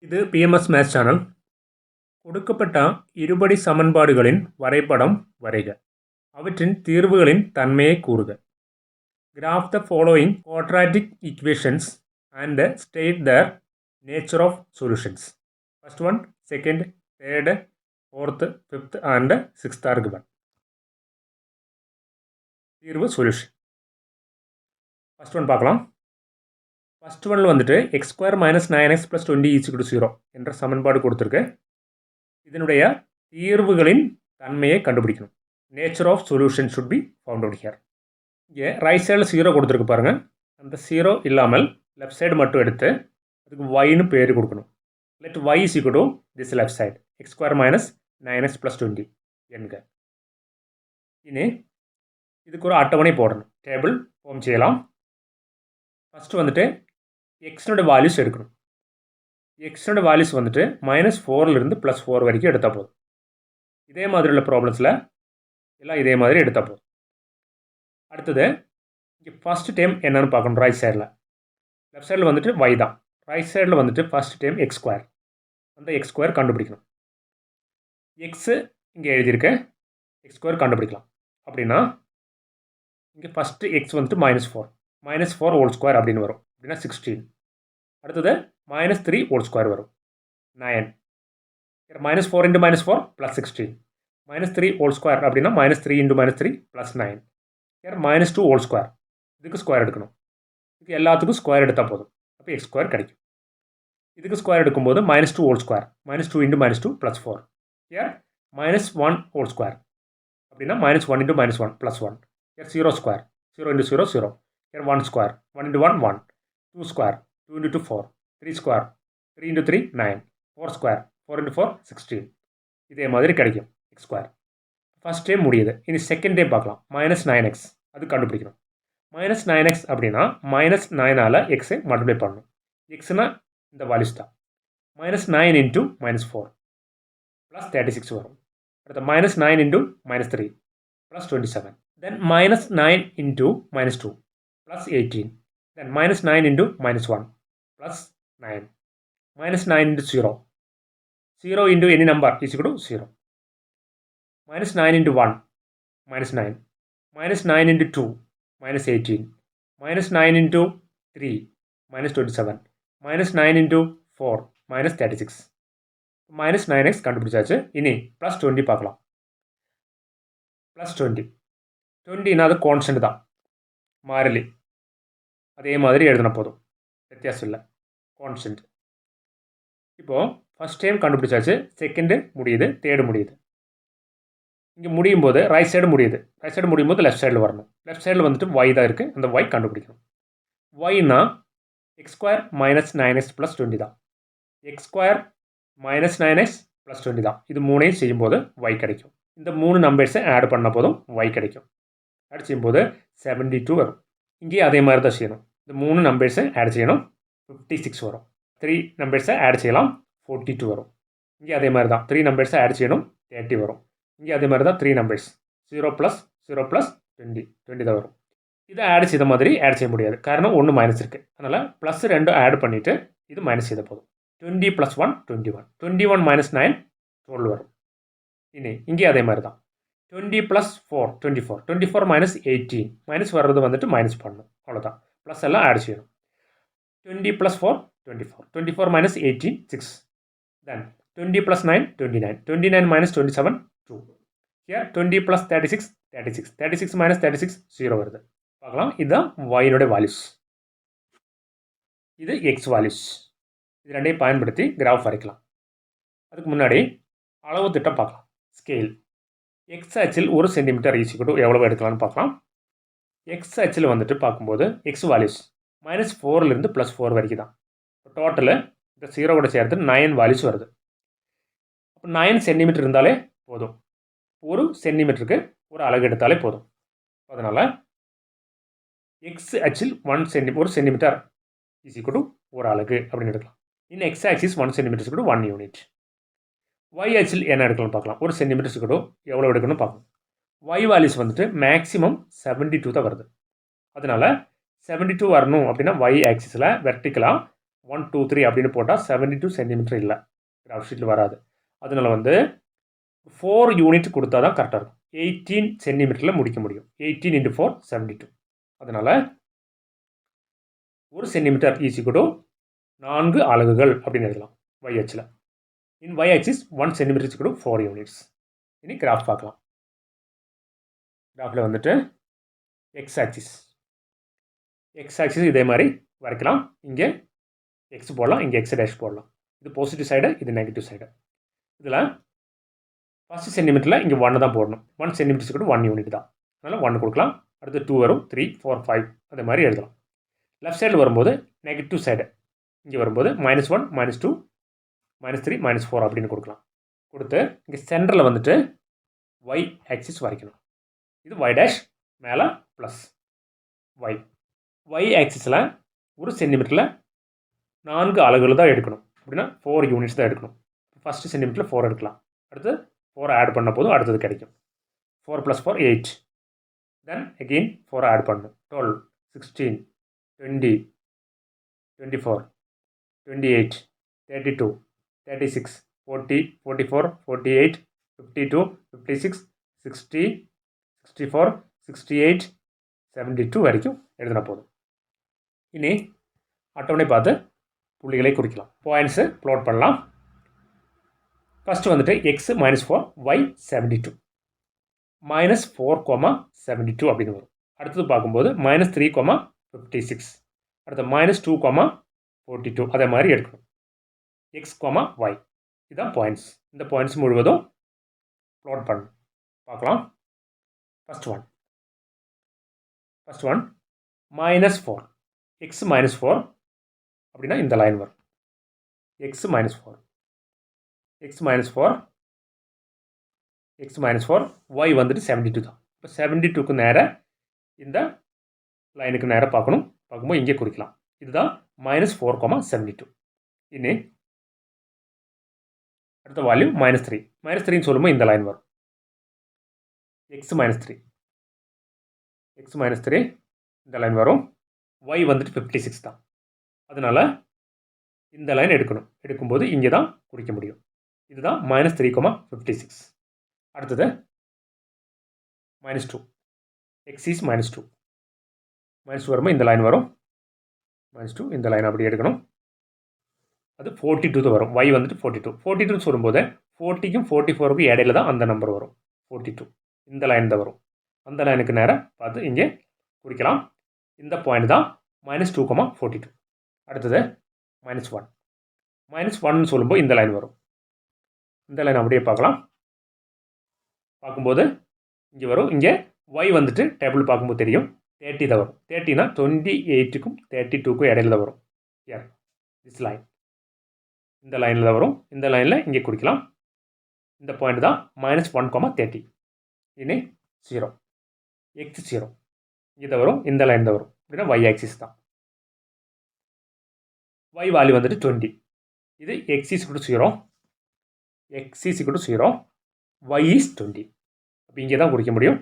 இது BMS maths channel. கொடுக்கப்பட்ட இருபடி சமன்பாடுகளின் வரைபடம் வரைக. அவற்றின் தீர்வுகளின் தன்மையை கூறுக. Graph the following quadratic equations and state their nature of solutions. First one, second, third, fourth, fifth and sixth are given. தீர்வு சொல்யூஷன். ஃபர்ஸ்ட் ஒன் பார்க்கலாம். ஃபர்ஸ்ட் ஒன்ல வந்துட்டு X square minus 9x plus 20 = 0 என்ற சமன்பாடு கொடுத்துருக்கு. இதனுடைய தீர்வுகளின் தன்மையை கண்டுபிடிக்கணும். Nature of solution should be found out here. இங்கே ரைட் சைடில் 0 கொடுத்துருக்கு பாருங்கள். அந்த 0 இல்லாமல் லெஃப்ட் சைடு மட்டும் எடுத்து அதுக்கு ஒய்னு பேர் கொடுக்கணும். Let y is equal to this left side x square minus 9x plus 20 என்க. இனி இதுக்கு ஒரு அட்டவணை போடணும். டேபிள் ஃபார்ம் செய்யலாம். ஃபஸ்ட்டு வந்துட்டு எக்ஸனோட வேல்யூஸ் எடுக்கணும். எக்ஸனோட வேல்யூஸ் வந்துட்டு -4லேருந்து +4 வரைக்கும் எடுத்தால் போதும். இதே மாதிரி உள்ள ப்ராப்ளம்ஸில் எல்லாம் இதே மாதிரி எடுத்தால் போதும். அடுத்தது இங்கே ஃபஸ்ட்டு டைம் என்னென்னு பார்க்கணும். ரைட் சைடில், லெஃப்ட் சைடில் வந்துட்டு y தான். ரைட் சைடில் வந்துட்டு ஃபஸ்ட் டைம் எக்ஸ் ஸ்கொயர். அந்த எக்ஸ் ஸ்கொயர் கண்டுபிடிக்கணும். எக்ஸு இங்கே எழுதியிருக்கேன், எக்ஸ் ஸ்கொயர் கண்டுபிடிக்கலாம். அப்படின்னா இங்கே ஃபஸ்ட்டு எக்ஸ் வந்துட்டு -4 ஹோல் ஸ்கொயர் அப்படின்னு வரும். அப்படின்னா 16. அடுத்தது -3 ஹோல் ஸ்கொயர் வரும் 9. -4 × -4 +16. -3 ஹோல் ஸ்கொயர் அப்படின்னா -3 × -3 +9. -2 ஹோல் ஸ்கொயர். இதுக்கு ஸ்கொயர் எடுக்கணும். இதுக்கு எல்லாத்துக்கும் ஸ்கொயர் எடுத்தால் போதும். அப்போ எக்ஸ் ஸ்கொயர் கிடைக்கும். இதுக்கு ஸ்கொயர் எடுக்கும்போது -2 ஹோல் ஸ்கொயர். -2 × -2 +4. -1 ஹோல் ஸ்கொயர் அப்படின்னா -1 × -1 +1. 0 square. 0 × 0 0. 1 square. 1 × 1 1. 2 square. 2 × 2 4. 3 square. 3 × 3 9. 4 square. 4 × 4 16. இதே மாதிரி கிடைக்கும் எக்ஸ் ஸ்கொயர். ஃபஸ்ட் டைம் முடியுது. இனி செகண்ட் டைம் பார்க்கலாம். -9x அது கண்டுபிடிக்கணும். -9x அப்படின்னா -9ஆல் எக்ஸை மல்டிப்ளை பண்ணணும். எக்ஸ்னா இந்த வேல்யூஸ் தான். -9 × -4 +36 வரும். அடுத்த -9 × -3 +27. Then -9 × -2 +18. Then -9 × -1 +9. -9 × 0. 0 × any number is equal to 0. -9 × 1 -9. -9 × 2 -18. -9 × 3 -27. -9 × 4 -36. -9x கண்டுபிடிச்சாச்சு. இனி +20 பார்க்கலாம். +20. 20னா அது கான்ஸ்டன்ட் தான், மாறிலி. அதே மாதிரி எழுதின போதும், வித்தியாசம் இல்லை, கான்ஸ்டன்ட். இப்போது ஃபஸ்ட் டைம் கண்டுபிடிச்சாச்சு. செகண்டு முடியுது, தேர்டு முடியுது. இங்கே முடியும் போது ரைட் சைடு முடியுது. ரைட் சைடு முடியும் போது லெஃப்ட் சைடில் வரணும். லெஃப்ட் சைடில் வந்துட்டு ஒய் தான் இருக்குது. அந்த ஒய் கண்டுபிடிக்கணும். ஒய்னா எக்ஸ் ஸ்கொயர் -9x + 20 தான். எக்ஸ் ஸ்கொயர் -9x + 20 தான். இது மூணையும் செய்யும்போது ஒய் கிடைக்கும். இந்த 3 நம்பர்ஸை ஆட் பண்ண போதும் ஒய் கிடைக்கும். ஆட் செய்யும்போது 72 வரும். இங்கேயும் அதே மாதிரி தான் செய்யணும். இந்த 3 நம்பர்ஸை ஆட் செய்யணும், 56 வரும். 3 நம்பர்ஸை ஆட் செய்யலாம், 42 வரும். இங்கே அதே மாதிரி தான் 3 நம்பர்ஸை ஆட் செய்யணும், 30 வரும். இங்கே அதே மாதிரி தான் 3 நம்பர்ஸ் 0 + 0 + 20 தான் வரும். இதை ஆட் செய்த மாதிரி ஆட் செய்ய முடியாது, காரணம் 1 மைனஸ் இருக்குது. அதனால் +2 ஆட் பண்ணிவிட்டு இது மைனஸ் செய்த போதும். 20 + 1 21. 21 - 9 12 வரும். இங்கே அதே மாதிரி தான் 20 + 4 24. 24 - 18. மைனஸ் வர்றது வந்துட்டு மைனஸ் பண்ணணும், அவ்வளோதான். ப்ளஸ் எல்லாம் ஆட் செய்யணும். 20 + 4 24. 24 - 18 6. தென் 20 + 9 29. 29 - 27 2. ஹியர் 20 + 36 36. 36 - 36 0 வருது. பார்க்கலாம். இதுதான் ஒயினோட வேல்யூஸ், இது எக்ஸ் வேல்யூஸ். இது ரெண்டையும் பயன்படுத்தி கிராஃப் வரைக்கலாம். அதுக்கு முன்னாடி அளவு திட்டம் பார்க்கலாம். ஸ்கேல். எக்ஸ் அச்சில் 1 சென்டிமீட்டர் ஈஸிக்கிட்டு எவ்வளோ எடுக்கலாம்னு பார்க்கலாம். எக்ஸ் அச்சில் வந்துட்டு பார்க்கும்போது எக்ஸ் வேல்யூஸ் -4லேருந்து +4 வரைக்கும் தான். டோட்டலு இந்த 0 கூட சேர்த்து 9 வேல்யூஸ் வருது. அப்போ 9 சென்டிமீட்டர் இருந்தாலே போதும். 1 சென்டிமீட்டருக்கு ஒரு அலகு எடுத்தாலே போதும். அதனால் எக்ஸ் அச்சில் 1 சென்டிமீட்டர் ஈஸிக்கிட்டு ஒரு அலகு அப்படின்னு எடுக்கலாம். இன்னும் x axis 1 centimetre 1 unit. Y அச்சில் என்ன எடுக்கணும்னு பார்க்கலாம். 1 சென்டிமீட்டர் கூட எவ்வளோ எடுக்கணும்னு பார்க்கணும். ஒய் வேல்யூஸ் வந்துட்டு மேக்ஸிமம் 72 தான் வருது. அதனால் 72 வரணும் அப்படின்னா ஒய் ஆக்சிஸில் வெர்டிக்கலாக 1 2 3 அப்படின்னு போட்டால் 72 சென்டிமீட்டர் இல்லை, கிராஃப் ஷீட்டில் வராது. அதனால வந்து 4 யூனிட் கொடுத்தா தான் கரெக்டாக இருக்கும். 18 சென்டிமீட்டரில் முடிக்க முடியும். 18 × 4 72. அதனால் 1 சென்டிமீட்டர் ஈக்குவல் 4 அலகுகள் அப்படின்னு எழுதலாம் y அச்சில். இன் y axis 1 centimetre equal 4 units. இனி கிராஃப் பார்க்கலாம். கிராஃபில் வந்துட்டு எக்ஸ் ஆக்சிஸ் இதே மாதிரி வரைக்கலாம். இங்கே எக்ஸ் போடலாம், இங்கே எக்ஸ் டேஷ் போடலாம். இது பாசிட்டிவ் சைடு, இது நெகட்டிவ் சைடு. இதில் ஃபஸ்ட் சென்டிமீட்டரில் இங்கே 1 தான் போடணும். 1 சென்டிமீட்டர் கூட 1 யூனிட் தான். அதனால் 1 கொடுக்கலாம். அடுத்து 2 வரும், 3 4 5 அதே மாதிரி எழுதலாம். லெஃப்ட் சைடில் வரும்போது நெகட்டிவ் சைடு இங்கே வரும்போது -1 -2 -3 -4 அப்படின்னு கொடுக்கலாம். கொடுத்து இங்கே சென்டரில் வந்துட்டு y ஆக்சிஸ் வரைக்கணும். இது y டேஷ் மேலே ப்ளஸ் y ஆக்சிஸில் 1 சென்டிமீட்டரில் 4 அலகுகள் தான் எடுக்கணும். அப்படின்னா 4 யூனிட்ஸ் தான் எடுக்கணும். ஃபஸ்ட்டு சென்டிமீட்டரில் 4 எடுக்கலாம். அடுத்து 4 ஆட் பண்ண போதும் அடுத்தது கிடைக்கும். 4 + 4 8. தென் அகெயின் 4 ஆட் பண்ணணும். 12 16 20 24 28 32 36 40 44 48 52 56 60 64 68 72 வரைக்கும் எழுதினா போதும். இனி அட்டவணை பார்த்து புள்ளிகளை குறிக்கலாம். பாயிண்ட்ஸு ப்ளாட் பண்ணலாம். ஃபஸ்ட்டு வந்துட்டு x -4 y 72 -4, 72 அப்படின்னு வரும். அடுத்தது பார்க்கும்போது -3, 56. அடுத்து -2, 42 அதே மாதிரி எடுக்கணும். x, y இதுதான் பாயிண்ட்ஸ். இந்த பாயிண்ட்ஸ் முழுவதும் ப்ளாட் பண்ணணும். பார்க்கலாம். ஃபஸ்ட் ஒன் -4 x -4 அப்படின்னா இந்த லைன் வரும். x -4 y வந்துட்டு 72 தான். இப்போ 72க்கு நேராக இந்த லைனுக்கு நேராக பார்க்கணும். பார்க்கும்போது இங்கே குறிக்கலாம். இதுதான் -4, 72. இனி அடுத்த வேல்யூ -3. -3ன்னு சொல்லும்போது இந்த லைன் வரும். x -3 இந்த லைன் வரும். y வந்துட்டு 56 தான். அதனால் இந்த லைன் எடுக்கணும். எடுக்கும்போது இங்கே தான் குறிக்க முடியும். இதுதான் -3, 56. அடுத்தது -2. x is -2 வரும்போது இந்த லைன் வரும். -2 இந்த லைன் அப்படி எடுக்கணும். அது 42 தான் வரும். y வந்துட்டு 42 சொல்லும்போது 40க்கும் 44க்கும் இடையில தான் அந்த நம்பர் வரும். 42 இந்த லைன் தான் வரும். அந்த லைனுக்கு நேராக பார்த்து இங்கே குறிக்கலாம். இந்த பாயிண்ட் தான் -2, 42. அடுத்தது -1. -1 சொல்லும்போது இந்த லைன் வரும். இந்த லைன் அப்படியே பார்க்கலாம். பார்க்கும்போது இங்கே வரும். இங்கே y வந்துட்டு டேபிள் பார்க்கும்போது தெரியும் 30 தான் வரும். 30னா 28க்கும் 32க்கும் இடையில தான் வரும். திஸ் லைன் இந்த லைனில் தான் வரும். இந்த லைனில் இங்கே குறிக்கலாம். இந்த பாயிண்ட் தான் -1, 30. இனி 0 x 0 இங்கே வரும். இந்த லைன் தான் வரும். அப்படின்னா y ஆக்சிஸ் தான். y வேல்யூ வந்துட்டு 20. இது x is equal to 0 y is 20. அப்போ இங்கே தான் குறிக்க முடியும்.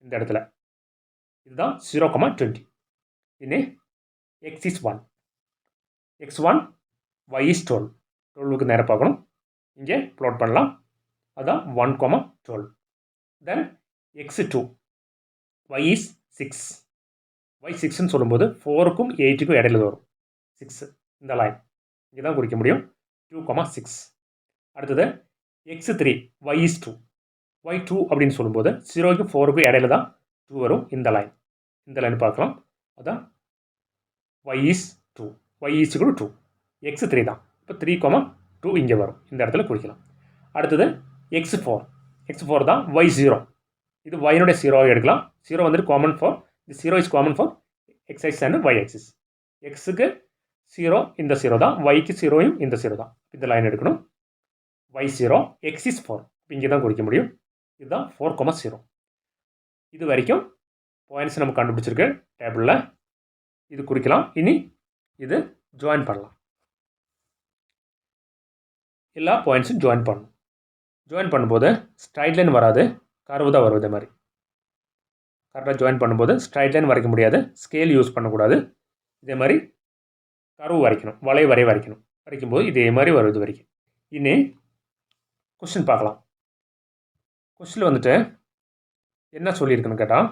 இந்த இடத்துல இதுதான் 0, 20. இனி x is 1 x1 y is 12. 12க்கு நேராக பார்க்கணும். இங்கே ப்ளாட் பண்ணலாம். அதுதான் 1, 12. தென் x2 y is 6. y 6ன்னு சொல்லும்போது 4க்கும் 8க்கும் இடையில வரும். 6 இந்த லைன் இங்கே தான் குறிக்க முடியும். 2, 6. அடுத்தது x3 y is 2. y 2 அப்படின்னு சொல்லும்போது 0க்கும் 4க்கும் இடையில தான் 2 வரும். இந்த லைன் பார்க்கலாம். அதான் y is 2 y is equal to 2. x3 தான். இப்போ 3, 2 இங்கே வரும். இந்த இடத்துல குறிக்கலாம். அடுத்தது x4 தான் y 0. இது y-னுடைய 0 எடுக்கலாம். 0 வந்துட்டு காமன் ஃபார் இது 0 is common for x axis and y axis. எக்ஸுக்கு 0 இந்த 0 தான், yக்கு 0யும் இந்த 0 தான். இந்த லைன் எடுக்கணும். y 0 x is 4 இங்கே தான் குறிக்க முடியும். இதுதான் 4, 0. இது வரைக்கும் பாயிண்ட்ஸ் நம்ம கண்டுபிடிச்சிருக்கு டேபிளில். இது குறிக்கலாம். இனி இது ஜாயின் பண்ணலாம். எல்லா பாயிண்ட்ஸும் ஜாயின் பண்ணணும். ஜாயின் பண்ணும்போது ஸ்ட்ரைட் லைன் வராது, கர்வு தான் வரும். இதே மாதிரி கரெக்டாக ஜாயின் பண்ணும்போது ஸ்ட்ரைட் லைன் வரைக்க முடியாது. ஸ்கேல் யூஸ் பண்ணக்கூடாது. இதே மாதிரி கர்வ் வரைக்கணும், வரைக்கணும். வரைக்கும்போது இதே மாதிரி வரும் இது வரைக்கும். இனி கொஸ்டின் பார்க்கலாம். கொஸ்டினில் வந்துட்டு என்ன சொல்லியிருக்குன்னு கேட்டால்,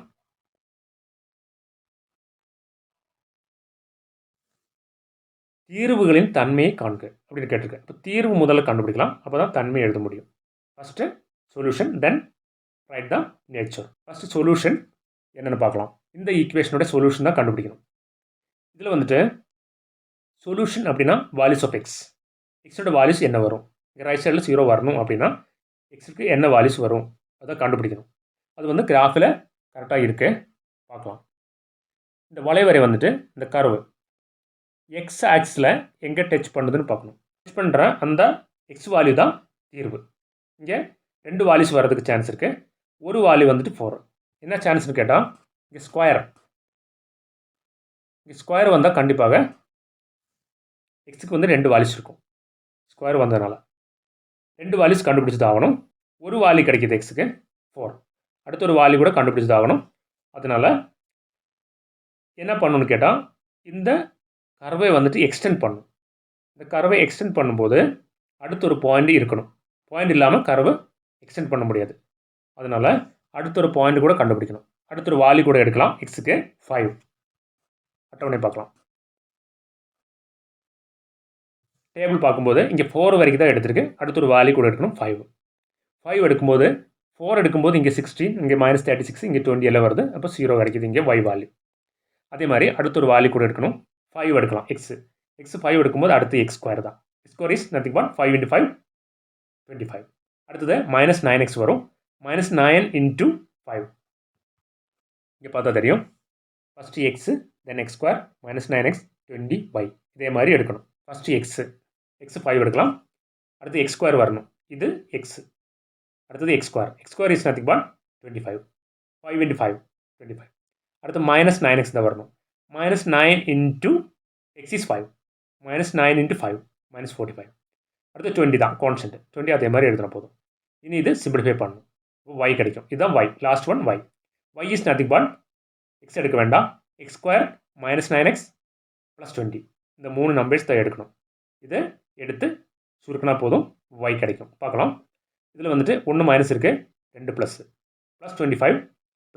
தீர்வுகளின் தன்மையை காண்க அப்படின்னு கேட்டிருக்கேன். இப்போ தீர்வு முதல்ல கண்டுபிடிக்கலாம், அப்போ தான் தன்மை எழுத முடியும். First solution, then right the nature. First solution என்னென்னு பார்க்கலாம். இந்த ஈக்குவேஷனோட சொல்யூஷன் தான் கண்டுபிடிக்கணும். இதில் வந்துட்டு சொல்யூஷன் அப்படின்னா வால்யூஸ் ஆஃப் எக்ஸ். எக்ஸோட வால்யூஸ் என்ன வரும், இங்கே ரைட் சைடில் 0 வரணும் அப்படின்னா எக்ஸுக்கு என்ன வால்யூஸ் வரும் அதை கண்டுபிடிக்கணும். அது வந்து கிராஃபில் கரெக்டாக இருக்கு, பார்க்கலாம். இந்த வளைவரை வந்துட்டு இந்த கர்வு எக்ஸ் ஆக்ஸில் எங்கே டச் பண்ணுதுன்னு பார்க்கணும். டச் பண்ணுற அந்த எக்ஸ் வேல்யூ தான் தீர்வு. இங்கே 2 வால்யூஸ் வர்றதுக்கு சான்ஸ் இருக்குது. ஒரு வேல்யூ வந்துட்டு 4. என்ன சான்ஸ்னு கேட்டால், இங்கே ஸ்கொயர் வந்தால் கண்டிப்பாக எக்ஸுக்கு வந்து 2 வால்யூஸ் இருக்கும். ஸ்கொயர் வந்ததுனால 2 வால்யூஸ் கண்டுபிடிச்சி தான் ஆகணும். ஒரு வால்யூ கிடைக்கிது எக்ஸுக்கு 4. அடுத்த ஒரு வால்யூ கூட கண்டுபிடிச்சி தான் ஆகணும். அதனால் என்ன பண்ணணும்னு கேட்டால், இந்த கர்வை வந்துட்டு எக்ஸ்டெண்ட் பண்ணணும். இந்த கர்வை எக்ஸ்டெண்ட் பண்ணும்போது அடுத்த ஒரு பாயிண்ட் இருக்கணும். பாயிண்ட் இல்லாமல் கர்வை எக்ஸ்டெண்ட் பண்ண முடியாது. அதனால் அடுத்த ஒரு பாயிண்ட் கூட கண்டுபிடிக்கணும். அடுத்த ஒரு வால்யூ கூட எடுக்கலாம். எக்ஸுக்கு 5. அட்டவணை பார்க்கலாம். டேபிள் பார்க்கும்போது இங்கே 4 வரைக்கும் தான் எடுத்திருக்கு. அடுத்த ஒரு வேல்யூ கூட எடுக்கணும் 5 எடுக்கும்போது 4 எடுக்கும்போது இங்கே 16, இங்கே -36, இங்கே 20 எல்லாம் வருது. அப்போ 0 கிடைக்குது இங்கே y வேல்யூ. அதே மாதிரி அடுத்த ஒரு வேல்யூ கூட எடுக்கணும். 5 எடுக்கலாம். எக்ஸ் 5 எடுக்கும்போது அடுத்து எக்ஸ் ஸ்கொயர் தான். Square is nothing but 5 × 5 25. அடுத்தது -9x வரும். -9 × 5 இங்கே பார்த்தா தெரியும். ஃபஸ்ட்டு எக்ஸு, தென் எக்ஸ் ஸ்கொயர், -9x 20y. இதே மாதிரி எடுக்கணும். ஃபஸ்ட்டு எக்ஸ் 5 எடுக்கலாம். அடுத்து எக்ஸ் ஸ்கொயர் வரணும். இது எக்ஸ். அடுத்தது X square is nothing but 25. 5 × 5 25. அடுத்து -9x தான் வரணும். -9 × x is 5. -9 × 5 -45. அடுத்து 20 தான் கான்ஸ்டன்ட். 20 அதே மாதிரி எழுதினா போதும். இனி இது சிம்பிளிஃபை பண்ணணும். y கிடைக்கும். இதுதான் y. Last one y. y is nothing but X எடுக்க வேண்டாம். X square -9x +20. இந்த 3 நம்பர்ஸ் தான் எடுக்கணும். இதை எடுத்து சுருக்கினா போதும் y கிடைக்கும். பார்க்கலாம். இதில் வந்துட்டு 1 மைனஸ் இருக்குது, 2 ப்ளஸ் +25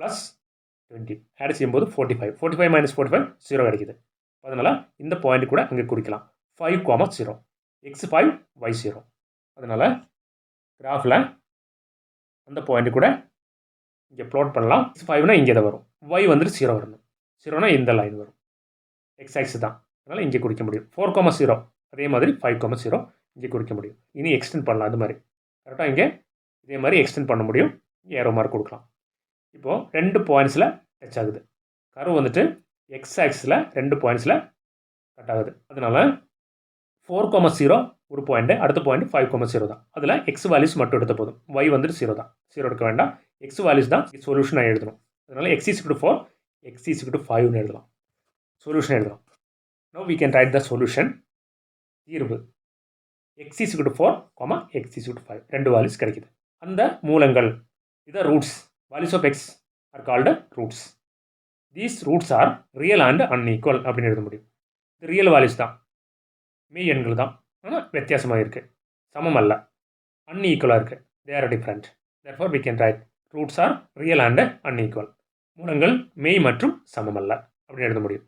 +20 ஆட் செய்யும்போது 45. 45 - 45 0 கிடைக்குது. அதனால் இந்த பாயிண்ட் கூட அங்கே குறிக்கலாம். 5, 0. x5 y0. அதனால் கிராஃபில் அந்த பாயிண்ட் கூட இங்கே ப்ளாட் பண்ணலாம். x5னா இங்கே தான் வரும். y வந்துட்டு 0 வரணும். 0னா இந்த லைன் வரும். x ஆக்சிஸ் தான். அதனால் இங்கே குறிக்க முடியும். 4, 0 அதே மாதிரி 5, 0 இங்கே குறிக்க முடியும். இனி எக்ஸ்டெண்ட் பண்ணலாம். அது மாதிரி கரெக்டாக இங்கே இதே மாதிரி எக்ஸ்டெண்ட் பண்ண முடியும். ஏரோ மார்க் கொடுக்கலாம். இப்போது 2 பாயிண்ட்ஸில் டச் ஆகுது. கர்வ் வந்துட்டு எக்ஸ் ஆக்ஸில் 2 பாயிண்ட்ஸில் கட் ஆகுது. அதனால் 4, 0 ஒரு பாயிண்ட்டு, அடுத்த பாயிண்ட் 5, 0 தான். அதில் எக்ஸ் வேல்யூஸ் மட்டும் எடுத்த போதும். y வந்துட்டு 0 தான். 0 எடுக்க வேண்டாம். எக்ஸ் வேல்யூஸ் தான் சொல்யூஷனாக எழுதணும். அதனால் x is equal to 4, x is equal to 5ன்னு எழுதலாம். சொல்யூஷன் எழுதலாம். Now we can write the solution. தீர்வு x is equal to 4, x is equal to 5. 2 values கிடைக்குது. அந்த மூலங்கள் இதை roots. Values of x are called roots. These roots are real and unequal அப்படின்னு எழுத முடியும். இது ரியல் வேல்யூஸ் தான், மெய் எண்கள் தான், ஆனால் வித்தியாசமாக இருக்குது, சமம் அல்ல, அன்ஈக்குவலாக இருக்குது. They are different. Therefore we can write roots are real and unequal. மூலங்கள் மெய் மற்றும் சமம் அல்ல அப்படின்னு எழுத முடியும்.